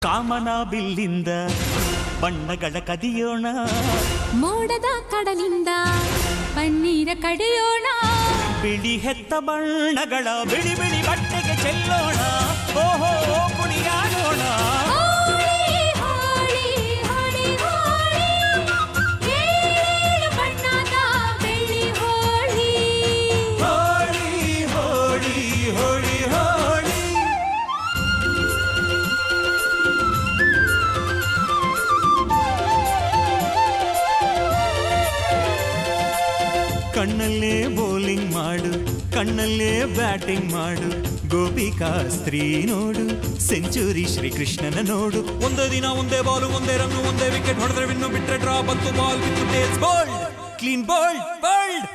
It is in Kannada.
ಕಾಮನ ಬಿಲ್ಲಿಂದ ಬಣ್ಣಗಳ ಕದಿಯೋಣ, ಮೋಡದ ಕಡಲಿಂದ ಪನ್ನೀರ ಕಡಿಯೋಣ, ಬಿಳಿ ಹೆತ್ತ ಬಣ್ಣಗಳ ಬಿಳಿ ಬಿಳಿ ಬಟ್ಟೆಗೆ ಚೆಲ್ಲೋಣ, ಓಹೋ ಕುಣಿಯಾಡೋಣ. ಕಣ್ಣಲ್ಲೇ ಬೌಲಿಂಗ್ ಮಾಡು, ಕಣ್ಣಲ್ಲೇ ಬ್ಯಾಟಿಂಗ್ ಮಾಡು, ಗೋಪಿಕಾ ಸ್ತ್ರೀ ನೋಡು, ಸೆಂಚುರಿ ಶ್ರೀಕೃಷ್ಣನ ನೋಡು. ಒಂದೇ ದಿನ ಒಂದೇ ಬಾಲು ಒಂದೇ ರನ್ನು ಒಂದೇ ವಿಕೆಟ್ ಹೊಡೆದ್ರೆ ವಿನ್ನು, ಬಿಟ್ರೆ ಡ್ರಾ ಬಂತು ಬಾಲ್ ಬಿತ್ತು, ಬೋಲ್ಡ್ ಕ್ಲೀನ್ ಬೋಲ್ಡ್ ಬೋಲ್ಡ್.